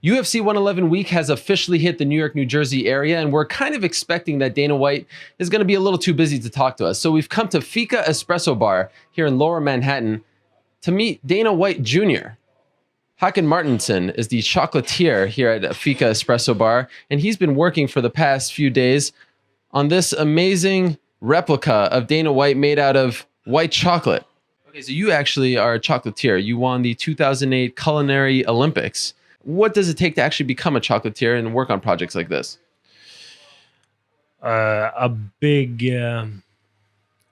UFC 111 week has officially hit the New York, New Jersey area, and we're kind of expecting that Dana White is going to be a little too busy to talk to us. So we've come to Fika Espresso Bar here in Lower Manhattan to meet Dana White Jr. Hakan Martinson is the chocolatier here at Fika Espresso Bar, and he's been working for the past few days on this amazing replica of Dana White made out of white chocolate. Okay, so you actually are a chocolatier. You won the 2008 Culinary Olympics. What does it take to actually become a chocolatier and work on projects like this? A big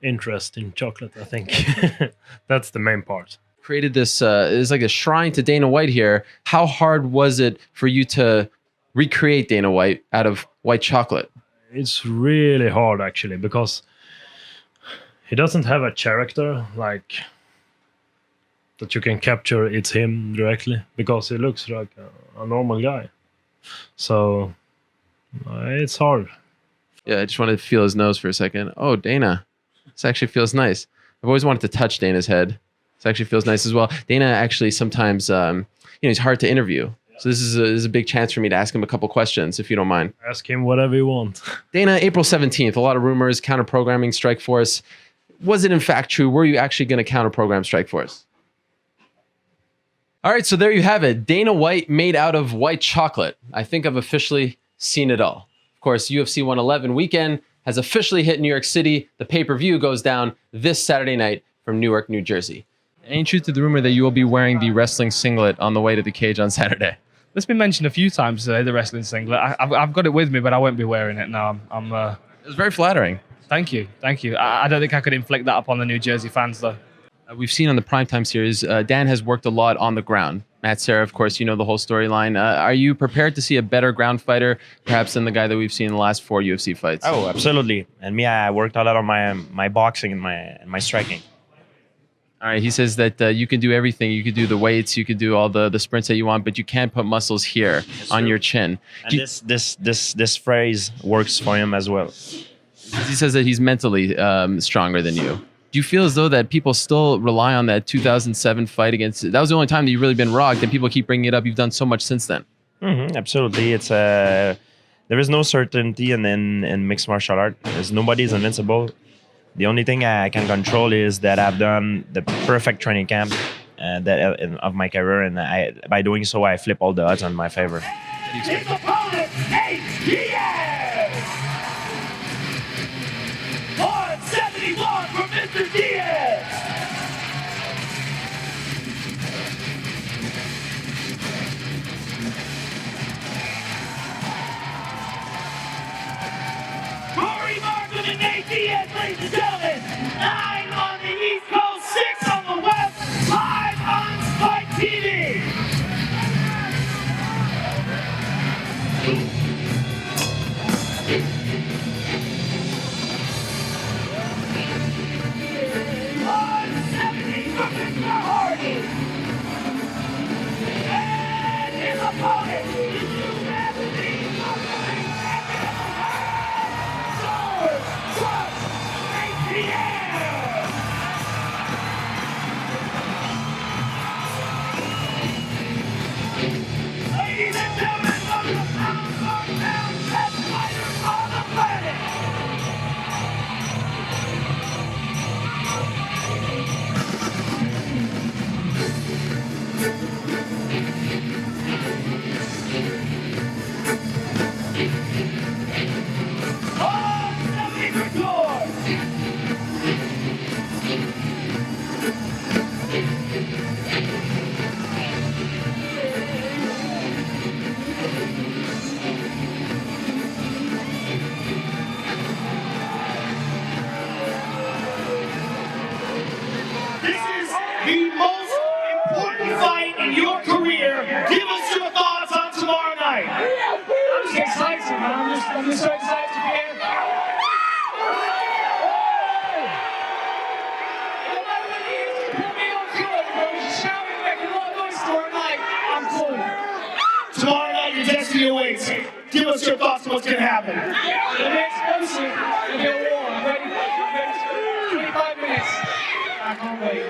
interest in chocolate, I think. That's the main part. Created this, is like a shrine to Dana White here. How hard was it for you to recreate Dana White out of white chocolate? It's really hard, actually, because he doesn't have a character like that you can capture. It's him directly, because he looks like a normal guy. So it's hard. Yeah, I just wanted to feel his nose for a second. Oh, Dana. This actually feels nice. I've always wanted to touch Dana's head. This actually feels nice as well. Dana actually sometimes, he's hard to interview. So this is a big chance for me to ask him a couple questions, if you don't mind. Ask him whatever you want. Dana, April 17th, a lot of rumors, counter-programming Strikeforce. Was it in fact true? Were you actually going to counter-program Strikeforce? All right, so there you have it. Dana White made out of white chocolate. I think I've officially seen it all. Of course, UFC 111 weekend has officially hit New York City. The pay-per-view goes down this Saturday night from Newark, New Jersey. Any truth to the rumor that you will be wearing the wrestling singlet on the way to the cage on Saturday? It's been mentioned a few times today, the wrestling singlet. I've got it with me, but I won't be wearing it now. It was very flattering. Thank you. I don't think I could inflict that upon the New Jersey fans, though. We've seen on the Primetime series, Dan has worked a lot on the ground. Matt Serra, of course, you know the whole storyline. Are you prepared to see a better ground fighter, perhaps than the guy that we've seen in the last 4 UFC fights? Oh, absolutely. And me, I worked a lot on my boxing and my striking. All right, he says that you can do everything. You could do the weights, you could do all the sprints that you want, but you can't put muscles here on your chin. And this phrase works for him as well. He says that he's mentally stronger than you. Do you feel as though that people still rely on that 2007 fight against? That was the only time that you've really been rocked, and people keep bringing it up. You've done so much since then. Absolutely, it's there is no certainty in mixed martial art. Nobody's invincible. The only thing I can control is that I've done the perfect training camp of my career, and by doing so, I flip all the odds in my favor. His opponent, Diaz! 171 from Mr. Diaz! Rory Martin and Nate Diaz, ladies and gentlemen. 9 on the East Coast, 6 on the West, live on Spike TV. And his opponent is UFC Ladies and gentlemen, welcome to the best fighters on the planet. This is the most important fight in your career. Give us your thoughts on tomorrow night. I'm just excited, man. I'm just so excited to be here. No matter what he is, you put me on good, bro. Just shouting, making a lot of noise tomorrow night. I'm cool. Tomorrow night, your destiny awaits. Give us your thoughts on what's going to happen. It'll be explosive. It'll be a war. I'm ready. 25 minutes. I can't wait.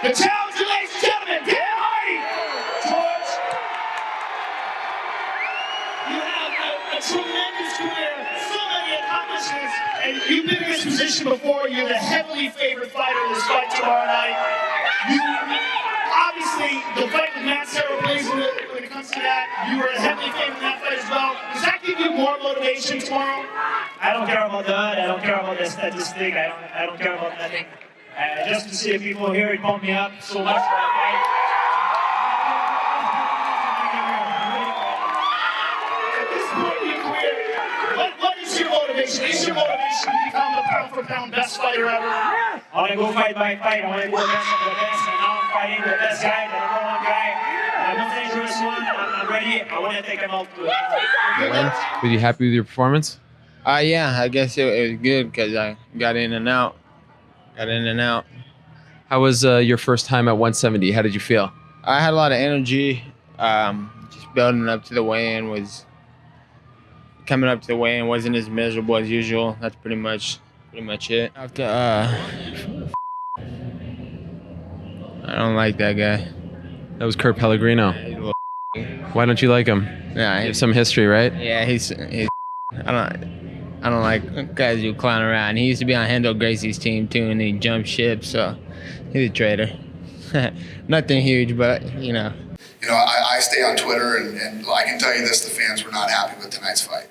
The challenger, ladies and gentlemen, Dan Hardy. George. a tremendous career, so many accomplishments, and you've been in this position before. You're the heavily favored fighter in this fight tomorrow night. You obviously, the fight with Matt Serra plays when it comes to that. You were a heavily favored in that fight as well. Does that give you more motivation tomorrow? I don't care about that. I don't care about the statistic. I don't care about nothing. Just to see the people here, it pumped me up so much for that fight. At this point in your career, what is your motivation? Is your motivation to become the pound-for-pound best fighter ever? I want to go fight by fight. I want to be the best of the best. And now I'm fighting the best guy, the number one guy. I'm a dangerous one. I'm ready. I want to take him out to it. Were you happy with your performance? Yeah, I guess it was good because I got in and out. How was your first time at 170? How did you feel? I had a lot of energy. Just building up to the weigh-in coming up to the weigh-in wasn't as miserable as usual. That's pretty much it. After, I don't like that guy. That was Kurt Pellegrino. He's a little Why don't you like him? Nah, You have some history, right? yeah, he's I don't like guys who clown around. He used to be on Hendo Gracie's team too, and he jumped ship, so he's a traitor. Nothing huge, but you know. You know, I stay on Twitter, and I can tell you this: the fans were not happy with tonight's fight.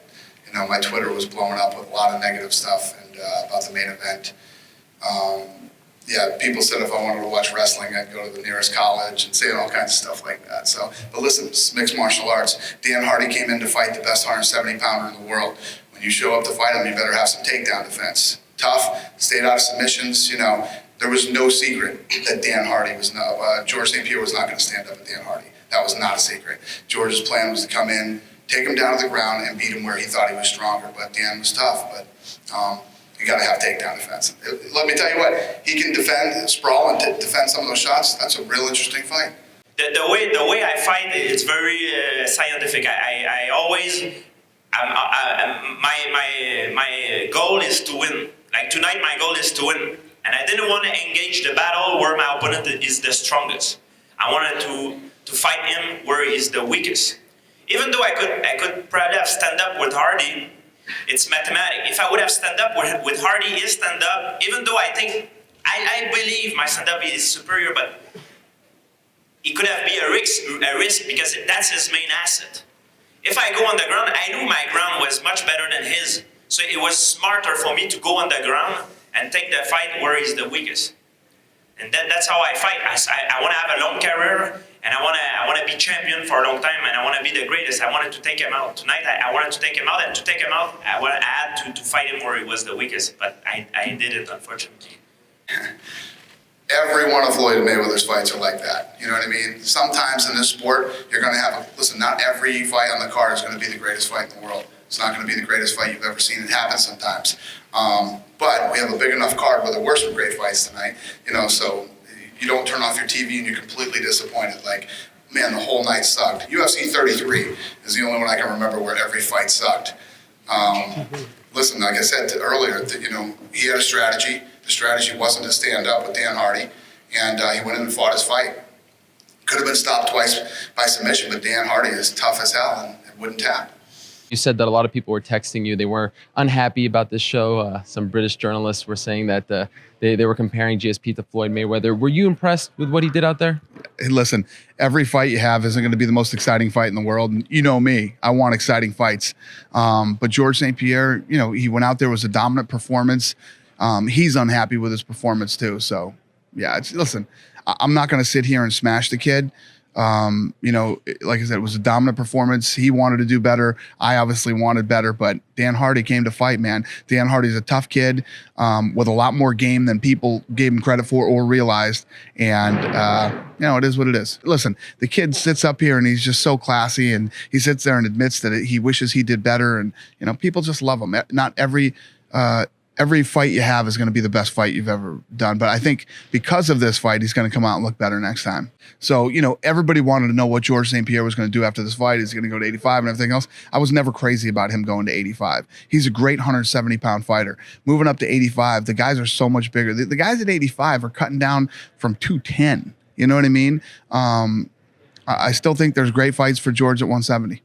You know, my Twitter was blowing up with a lot of negative stuff and about the main event. Yeah, people said if I wanted to watch wrestling, I'd go to the nearest college and saying all kinds of stuff like that. So, but listen, this is mixed martial arts. Dan Hardy came in to fight the best 170-pounder in the world. When you show up to fight him, you better have some takedown defense. Tough, stayed out of submissions. You know, there was no secret that Dan Hardy was not, George St-Pierre was not going to stand up at Dan Hardy. That was not a secret. George's plan was to come in, take him down to the ground, and beat him where he thought he was stronger. But Dan was tough. But you got to have takedown defense. Let me tell you what, he can defend, sprawl, and defend some of those shots. That's a real interesting fight. The way I fight, it's very scientific. I always, my goal is to win. Like tonight, my goal is to win. And I didn't want to engage the battle where my opponent is the strongest. I wanted to fight him where he's the weakest. Even though I could probably have stand up with Hardy, it's mathematic. If I would have stand up with Hardy, his stand up, even though I believe my stand up is superior, but it could have been a risk because that's his main asset. If I go on the ground, I knew my ground was much better than his. So it was smarter for me to go on the ground and take the fight where he's the weakest. And that's how I fight. I want to have a long career, and I want to be champion for a long time, and I want to be the greatest. I wanted to take him out. Tonight, I wanted to take him out, and to take him out, I had to fight him where he was the weakest. But I didn't, unfortunately. Every one of Floyd Mayweather's fights are like that. You know what I mean? Sometimes in this sport, you're going to have listen, not every fight on the card is going to be the greatest fight in the world. It's not going to be the greatest fight you've ever seen. It happens sometimes. But we have a big enough card where there were some great fights tonight, you know, so you don't turn off your TV and you're completely disappointed. Like, man, the whole night sucked. UFC 33 is the only one I can remember where every fight sucked. Listen, like I said earlier, you know, he had a strategy. The strategy wasn't to stand up with Dan Hardy, and he went in and fought his fight. Could have been stopped twice by submission, but Dan Hardy is tough as hell and wouldn't tap. You said that a lot of people were texting you. They were unhappy about this show. Some British journalists were saying that they were comparing GSP to Floyd Mayweather. Were you impressed with what he did out there? Hey, listen, every fight you have isn't going to be the most exciting fight in the world. You know me. I want exciting fights. But George St-Pierre, you know, he went out there, was a dominant performance. He's unhappy with his performance too. So, yeah, listen, I'm not going to sit here and smash the kid. You know, like I said, it was a dominant performance. He wanted to do better. I obviously wanted better, but Dan Hardy came to fight, man. Dan Hardy's a tough kid with a lot more game than people gave him credit for or realized. And, you know, it is what it is. Listen, the kid sits up here and he's just so classy, and he sits there and admits that he wishes he did better. And, you know, people just love him. Not every fight you have is going to be the best fight you've ever done. But I think because of this fight, he's going to come out and look better next time. So, you know, everybody wanted to know what George St-Pierre was going to do after this fight. Is he going to go to 85 and everything else? I was never crazy about him going to 85. He's a great 170-pound fighter. Moving up to 85, the guys are so much bigger. The guys at 85 are cutting down from 210. You know what I mean? I still think there's great fights for George at 170.